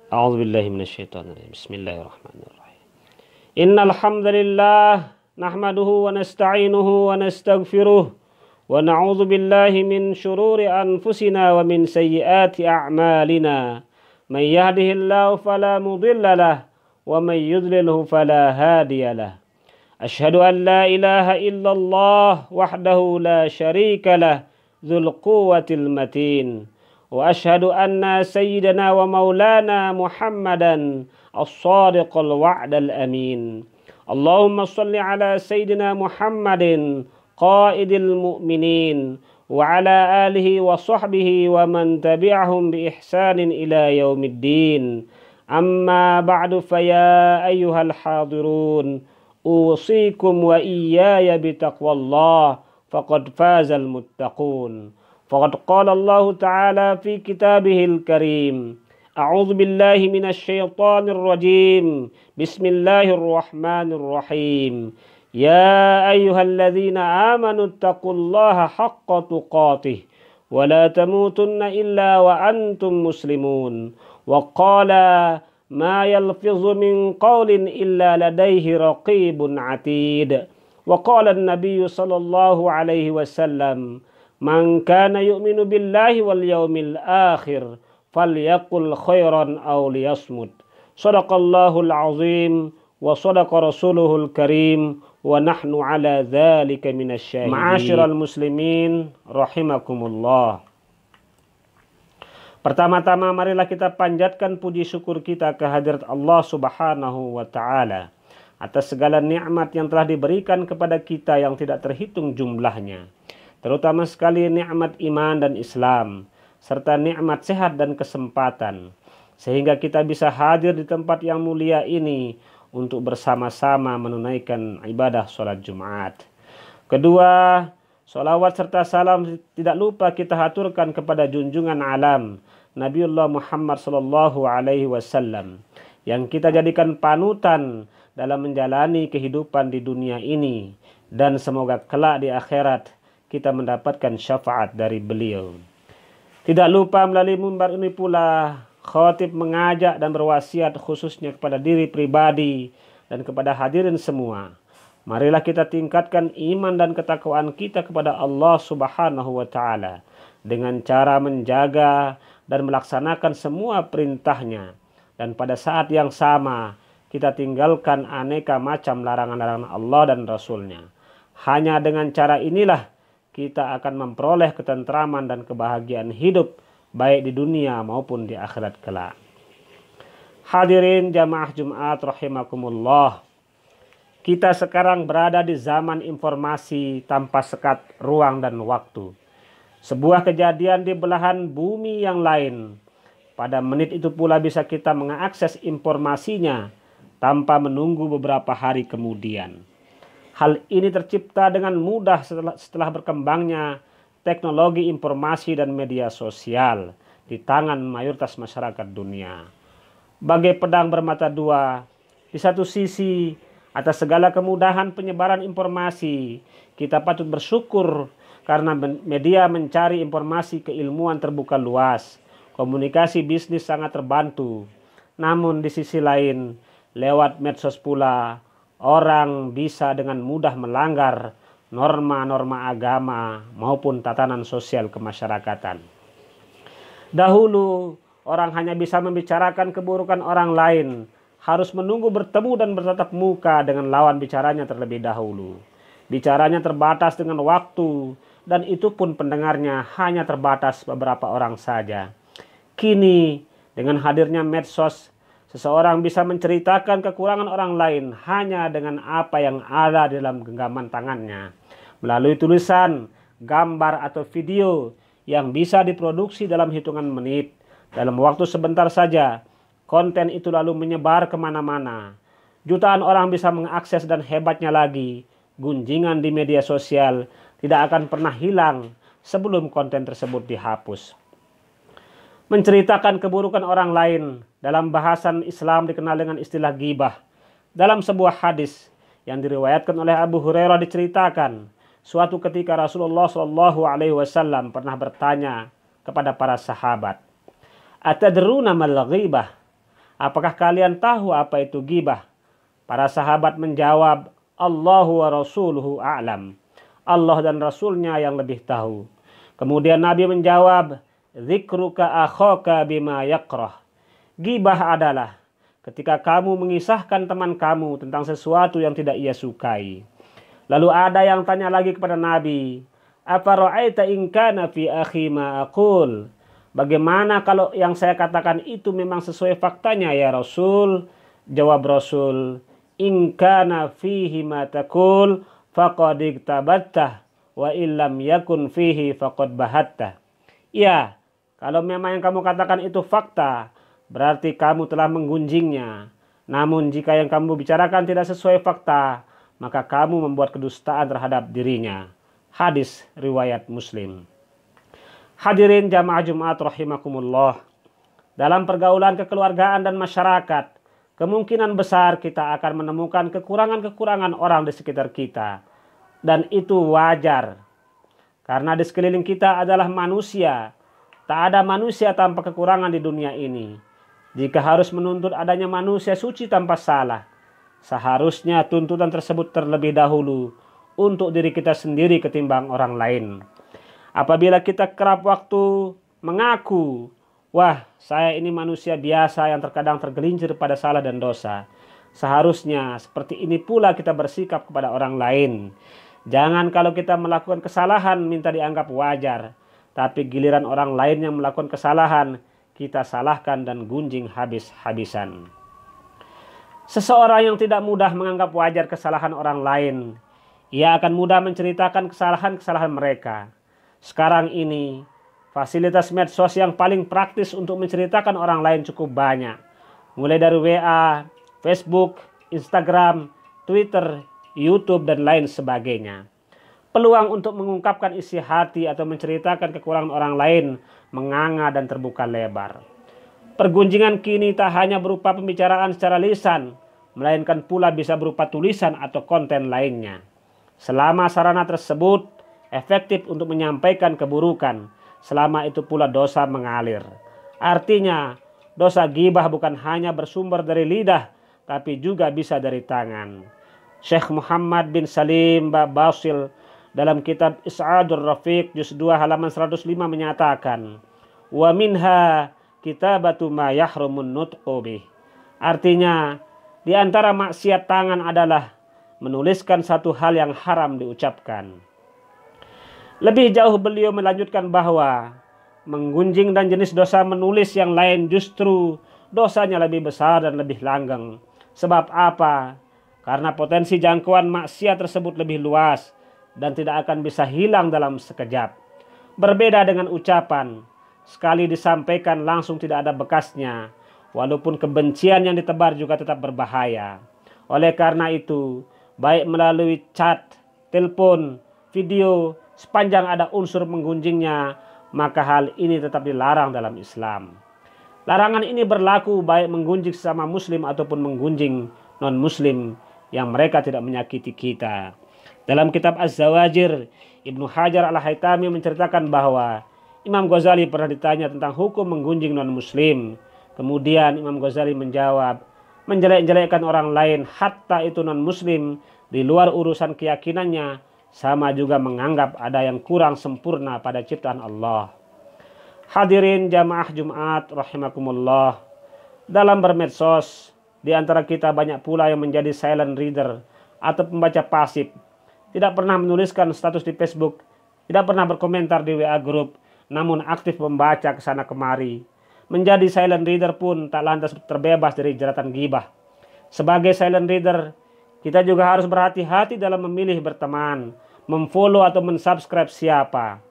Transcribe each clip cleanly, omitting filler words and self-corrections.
A'udzu billahi minasyaitonir rajim. Bismillahirrahmanirrahim. Innal hamdalillah nahmaduhu wa nasta'inuhu wa nastaghfiruh wa na'udzu billahi min shururi anfusina wa min sayyiati a'malina. May yahdihillahu fala mudilla lahu wa may yudlilhu fala hadiya lahu. Asyhadu an la ilaha illallah wahdahu la syarika lah dzul quwwatil matin. Wa asyhadu anna sayyidana wa maulana Muhammadan as-sadiqal wa'dal amin. Allahumma salli ala sayyidina Muhammadin qaidil mu'minin wa ala alihi wa sahbihi wa man tabi'ahum bi ihsanin ila yaumiddin. Amma ba'du faya ayyuhal hadirun usikum wa iyaya bitaqwallah faqad fazal muttaqun. Faqad qala Allah Ta'ala fi kitabihil karim. A'udzu billahi minasy syaithanir rajim. Bismillahirrahmanirrahim. Ya ayyuhalladzina amanu taqullaha haqqa tuqatih wa la tamutunna illa wa antum muslimun. Wa qala ma yalfizu min qawlin illa ladaihi raqibun atid. Wa qala an-nabiy sallallahu alaihi wasallam, man kana yu'minu billahi wal yaumil akhir falyaqul khairan aw liyasmut. Shadaqallahul azim wa shadaqa rasuluhul karim wa nahnu ala dzalika minasyahidin. Ma'asyiral muslimin rahimakumullah. Pertama-tama marilah kita panjatkan puji syukur kita kehadirat Allah Subhanahu wa taala atas segala nikmat yang telah diberikan kepada kita yang tidak terhitung jumlahnya. Terutama sekali nikmat iman dan Islam, serta nikmat sehat dan kesempatan, sehingga kita bisa hadir di tempat yang mulia ini untuk bersama-sama menunaikan ibadah sholat Jumat. Kedua, sholawat serta salam tidak lupa kita haturkan kepada junjungan alam Nabiullah Muhammad sallallahu alaihi wasallam yang kita jadikan panutan dalam menjalani kehidupan di dunia ini, dan semoga kelak di akhirat kita mendapatkan syafaat dari beliau. Tidak lupa melalui mimbar ini pula khatib mengajak dan berwasiat khususnya kepada diri pribadi dan kepada hadirin semua. Marilah kita tingkatkan iman dan ketakwaan kita kepada Allah Subhanahu wa taala dengan cara menjaga dan melaksanakan semua perintahnya, dan pada saat yang sama kita tinggalkan aneka macam larangan-larangan Allah dan Rasulnya. Hanya dengan cara inilah kita akan memperoleh ketentraman dan kebahagiaan hidup baik di dunia maupun di akhirat kelak. Hadirin jamaah Jumat rahimakumullah. Kita sekarang berada di zaman informasi tanpa sekat ruang dan waktu. Sebuah kejadian di belahan bumi yang lain, pada menit itu pula bisa kita mengakses informasinya tanpa menunggu beberapa hari kemudian. Hal ini tercipta dengan mudah setelah berkembangnya teknologi informasi dan media sosial di tangan mayoritas masyarakat dunia. Bagai pedang bermata dua, di satu sisi atas segala kemudahan penyebaran informasi, kita patut bersyukur karena media mencari informasi keilmuan terbuka luas, komunikasi bisnis sangat terbantu. Namun di sisi lain, lewat medsos pula, orang bisa dengan mudah melanggar norma-norma agama maupun tatanan sosial kemasyarakatan. Dahulu, orang hanya bisa membicarakan keburukan orang lain, harus menunggu bertemu dan bertatap muka dengan lawan bicaranya terlebih dahulu. Bicaranya terbatas dengan waktu, dan itu pun pendengarnya hanya terbatas beberapa orang saja. Kini, dengan hadirnya medsos, seseorang bisa menceritakan kekurangan orang lain hanya dengan apa yang ada di dalam genggaman tangannya, melalui tulisan, gambar, atau video yang bisa diproduksi dalam hitungan menit. Dalam waktu sebentar saja, konten itu lalu menyebar kemana-mana. Jutaan orang bisa mengakses, dan hebatnya lagi, gunjingan di media sosial tidak akan pernah hilang sebelum konten tersebut dihapus. Menceritakan keburukan orang lain dalam bahasan Islam dikenal dengan istilah ghibah. Dalam sebuah hadis yang diriwayatkan oleh Abu Hurairah diceritakan, suatu ketika Rasulullah Shallallahu Alaihi Wasallam pernah bertanya kepada para sahabat, "Atadruna mal ghibah?" apakah kalian tahu apa itu ghibah? Para sahabat menjawab, Allahu wa rasuluhu a'lam. Allah dan Rasulnya yang lebih tahu. Kemudian Nabi menjawab, dzikruka akhaka bima yakrah. Ghibah adalah ketika kamu mengisahkan teman kamu tentang sesuatu yang tidak ia sukai. Lalu ada yang tanya lagi kepada Nabi, afara'aita in kana fi akhi ma aqul? Bagaimana kalau yang saya katakan itu memang sesuai faktanya ya Rasul? Jawab Rasul, in kana fihi ma taqul faqad iktabattah wa illam yakun fihi faqad bahattah. Ya, kalau memang yang kamu katakan itu fakta, berarti kamu telah menggunjingnya. Namun jika yang kamu bicarakan tidak sesuai fakta, maka kamu membuat kedustaan terhadap dirinya. Hadis riwayat Muslim. Hadirin jamaah Jumat rahimakumullah. Dalam pergaulan kekeluargaan dan masyarakat, kemungkinan besar kita akan menemukan kekurangan-kekurangan orang di sekitar kita. Dan itu wajar. Karena di sekeliling kita adalah manusia. Tak ada manusia tanpa kekurangan di dunia ini. Jika harus menuntut adanya manusia suci tanpa salah, seharusnya tuntutan tersebut terlebih dahulu untuk diri kita sendiri ketimbang orang lain. Apabila kita kerap waktu mengaku, wah saya ini manusia biasa yang terkadang tergelincir pada salah dan dosa, seharusnya seperti ini pula kita bersikap kepada orang lain. Jangan kalau kita melakukan kesalahan minta dianggap wajar, tapi giliran orang lain yang melakukan kesalahan, kita salahkan dan gunjing habis-habisan. Seseorang yang tidak mudah menganggap wajar kesalahan orang lain, ia akan mudah menceritakan kesalahan-kesalahan mereka. Sekarang ini, fasilitas medsos yang paling praktis untuk menceritakan orang lain cukup banyak. Mulai dari WA, Facebook, Instagram, Twitter, YouTube, dan lain sebagainya. Peluang untuk mengungkapkan isi hati atau menceritakan kekurangan orang lain menganga dan terbuka lebar. Pergunjingan kini tak hanya berupa pembicaraan secara lisan, melainkan pula bisa berupa tulisan atau konten lainnya. Selama sarana tersebut efektif untuk menyampaikan keburukan, selama itu pula dosa mengalir. Artinya, dosa ghibah bukan hanya bersumber dari lidah, tapi juga bisa dari tangan. Syekh Muhammad bin Salim Basil dalam kitab Is'adur Rafiq juz 2 halaman 105 menyatakan, wa minha kitabatu ma yahrumun nutqu bih. Artinya, di antara maksiat tangan adalah menuliskan satu hal yang haram diucapkan. Lebih jauh beliau melanjutkan bahwa menggunjing dan jenis dosa menulis yang lain justru dosanya lebih besar dan lebih langgeng. Sebab apa? Karena potensi jangkauan maksiat tersebut lebih luas dan tidak akan bisa hilang dalam sekejap. Berbeda dengan ucapan, sekali disampaikan langsung tidak ada bekasnya, walaupun kebencian yang ditebar juga tetap berbahaya. Oleh karena itu, baik melalui chat, telepon, video, sepanjang ada unsur menggunjingnya, maka hal ini tetap dilarang dalam Islam. Larangan ini berlaku baik menggunjing sesama muslim ataupun menggunjing non-muslim yang mereka tidak menyakiti kita. Dalam kitab Az-Zawajir, Ibnu Hajar Al-Haytami menceritakan bahwa Imam Ghazali pernah ditanya tentang hukum menggunjing non-muslim. Kemudian Imam Ghazali menjawab, menjelek-jelekkan orang lain hatta itu non-muslim di luar urusan keyakinannya sama juga menganggap ada yang kurang sempurna pada ciptaan Allah. Hadirin jamaah Jumat rahimakumullah. Dalam bermedsos, di antara kita banyak pula yang menjadi silent reader atau pembaca pasif. Tidak pernah menuliskan status di Facebook, tidak pernah berkomentar di WA group, namun aktif membaca kesana kemari. Menjadi silent reader pun tak lantas terbebas dari jeratan ghibah. Sebagai silent reader, kita juga harus berhati-hati dalam memilih berteman, memfollow atau mensubscribe siapa.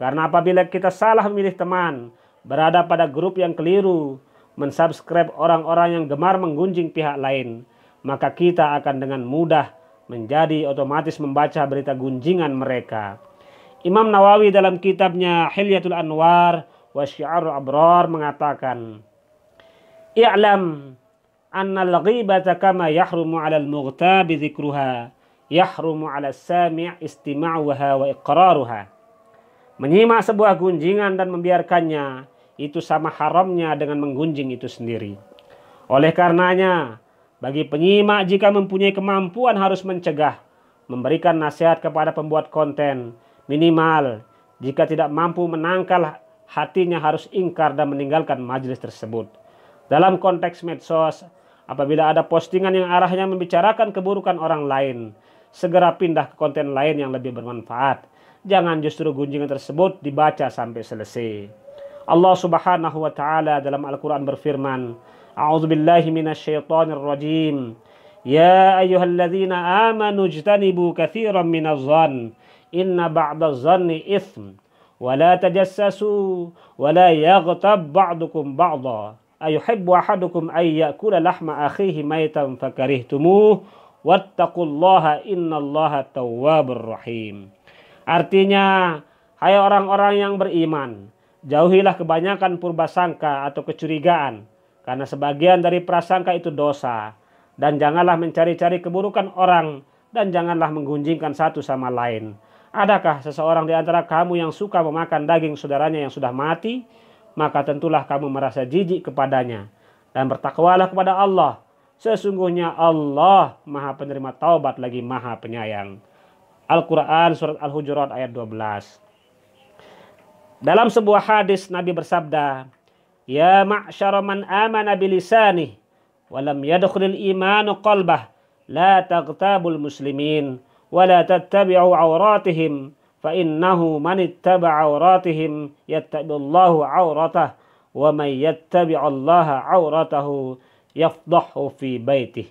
Karena apabila kita salah memilih teman, berada pada grup yang keliru, mensubscribe orang-orang yang gemar menggunjing pihak lain, maka kita akan dengan mudah menjadi otomatis membaca berita gunjingan mereka. Imam Nawawi dalam kitabnya Hilyatul Anwar wa Syi'arul Abrar mengatakan, I'lam anna al-ghibata kama yahrumu 'ala al-mughtabi dzikruha, yahrumu 'ala as-sami' istima'uha wa iqraruha. Menyimak sebuah gunjingan dan membiarkannya itu sama haramnya dengan menggunjing itu sendiri. Oleh karenanya, bagi penyimak jika mempunyai kemampuan harus mencegah, memberikan nasihat kepada pembuat konten, minimal jika tidak mampu menangkal hatinya harus ingkar dan meninggalkan majelis tersebut. Dalam konteks medsos, apabila ada postingan yang arahnya membicarakan keburukan orang lain, segera pindah ke konten lain yang lebih bermanfaat. Jangan justru gunjingan tersebut dibaca sampai selesai. Allah Subhanahu wa taala dalam Al-Qur'an berfirman, A'udzubillahi minasyaitonir rajim. Ya ayyuhalladzina amanu ijtanibu katsiran minadh-dhann inna ba'dadh-dhanni itsm wa la tajassasu wa la yaghtab ba'dukum ba'dha ayuhibbu ahadukum ay ya'kula lahma akhihi maitan fakarihtumuh wattaqullaha innallaha tawwabur rahim. Artinya, hai orang-orang yang beriman, jauhilah kebanyakan purbasangka atau kecurigaan, karena sebagian dari prasangka itu dosa. Dan janganlah mencari-cari keburukan orang, dan janganlah menggunjingkan satu sama lain. Adakah seseorang di antara kamu yang suka memakan daging saudaranya yang sudah mati? Maka tentulah kamu merasa jijik kepadanya. Dan bertakwalah kepada Allah. Sesungguhnya Allah Maha Penerima Taubat lagi Maha Penyayang. Al-Quran Surat Al-Hujurat ayat 12. Dalam sebuah hadis Nabi bersabda, Ya ma'syara man amana bilisanih, walam yadkhulil imanu qalbah, la taghtabul muslimin, wa la tattabi'u awratihim, fa innahu man ittaba'a awratihim yattabi'ullahu awratah, wa man yattabi'allaha awratahu yafdahu fi baitih.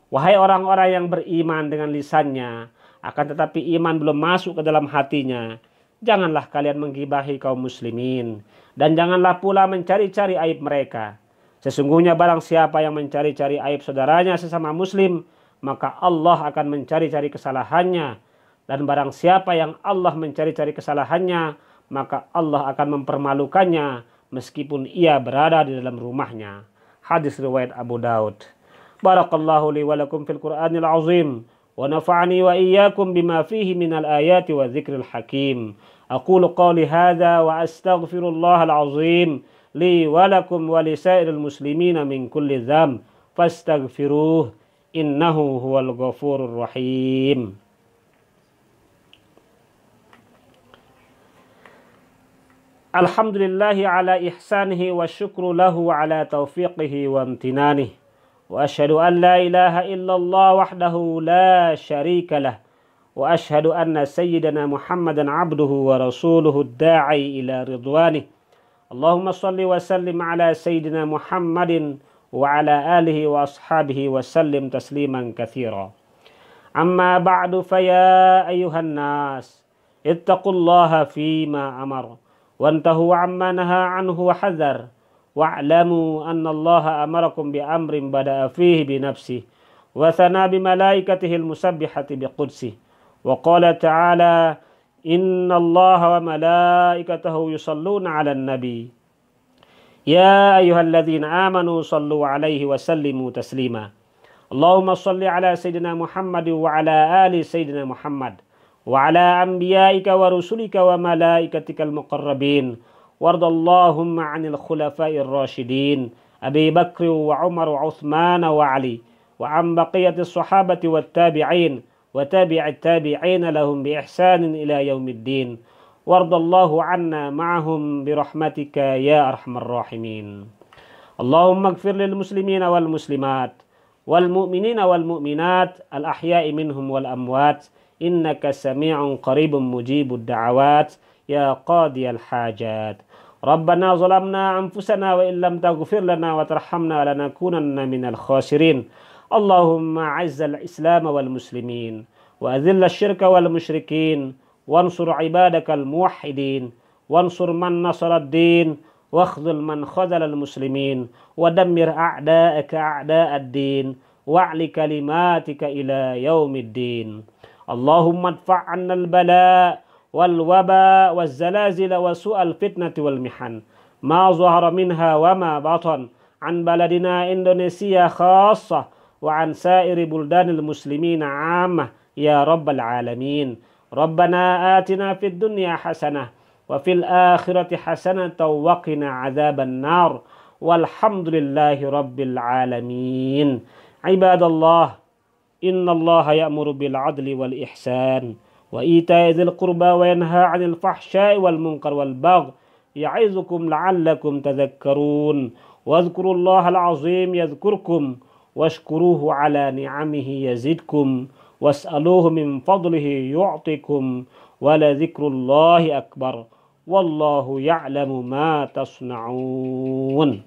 Wahai orang-orang yang beriman dengan lisannya, akan tetapi iman belum masuk ke dalam hatinya, janganlah kalian menggibahi kaum muslimin, dan janganlah pula mencari-cari aib mereka. Sesungguhnya barang siapa yang mencari-cari aib saudaranya sesama muslim, maka Allah akan mencari-cari kesalahannya. Dan barang siapa yang Allah mencari-cari kesalahannya, maka Allah akan mempermalukannya meskipun ia berada di dalam rumahnya. Hadis riwayat Abu Daud. Barakallahu li wa lakum fil Qur'anil azim. Wa nafa'ani wa iyyakum bima fihi minal ayati wa dzikril hakim. Aqulu qawli hadza wa astaghfirullahal azim li walakum wa lisairil muslimina min kulli dzamb fastaghfiruh innahu huwal ghafurur rahim. Alhamdulillahi ala ihsanihi wa syukru lahu ala taufiqihi wa amtinanihi wa ashhadu an la ilaha illallah wahdahu la syarika lah wa ashhadu anna sayyidana Muhammadan abduhu wa rasuluhu ad-da'i ila ridwanih. Allahumma salli wa sallim ala Sayyidina Muhammadin wa ala alihi wa ashabihi wa sallim tasliman katsira. Amma ba'du faya ayuhan nas, ittaqullaha fima amar, wantahu amma naha anhu wa hadhar, wa'lamu anna Allaha amarakum bi amrin bada'a fihi bi nafsihi, wa thana bi malaikatihi al-musabbihati bi qudsihi, wa qala ta'ala, Inna Allah wa malaikatahu yusalluna ala nabi. Ya ayyuhalladzina amanu sallu alaihi wa sallimu taslima. Allahumma salli ala Sayyidina Muhammad wa ala ali Sayyidina Muhammad. Wa ala anbiyaika wa rusulika wa malaikatikal muqarrabin. Wardallahumma anil khulafa'ir rasyidin. Abi Bakr wa Umar wa Uthman wa Ali. Wa an baqiyatis sahabati wa tabi'in. وتابع التابعين لهم بإحسان إلى يوم الدين وارض الله عنا معهم برحمتك يا أرحم الراحمين. اللهم اغفر للمسلمين والمسلمات والمؤمنين والمؤمنات الأحياء منهم والأموات إنك سميع قريب مجيب الدعوات يا قاضي الحاجات. ربنا ظلمنا أنفسنا وإن لم تغفر لنا وترحمنا لنكونن من الخاسرين. اللهم أعز الإسلام والمسلمين وأذل الشرك والمشركين وانصر عبادك الموحدين وانصر من نصر الدين واخذل من خذل المسلمين ودمر أعداءك أعداء الدين واعل كلماتك إلى يوم الدين. اللهم ادفع عنا البلاء والوباء والزلازل وسوء الفتنة والمحن ما ظهر منها وما بطن عن بلدنا إندونيسيا خاصة وعن سائر بلدان المسلمين عامة يا رب العالمين. ربنا آتنا في الدنيا حسنة وفي الآخرة حسنة وقنا عذاب النار. Walhamdulillahi rabbil alamin. Ibadallah, innallaha ya'muru bil adli wal ihsan wa ita'i dzil qurba wa yanha 'anil fahsya'i wal munkar wal baghi ya'izukum la'allakum tadhakkarun. Wadhkurullahal 'azim yadhkurkum washkuruhu 'ala ni'amihi yazidkum was'aluhu min fadlihi yu'tikum wa la dzikrullahi akbar wallahu ya'lamu ma tasna'un.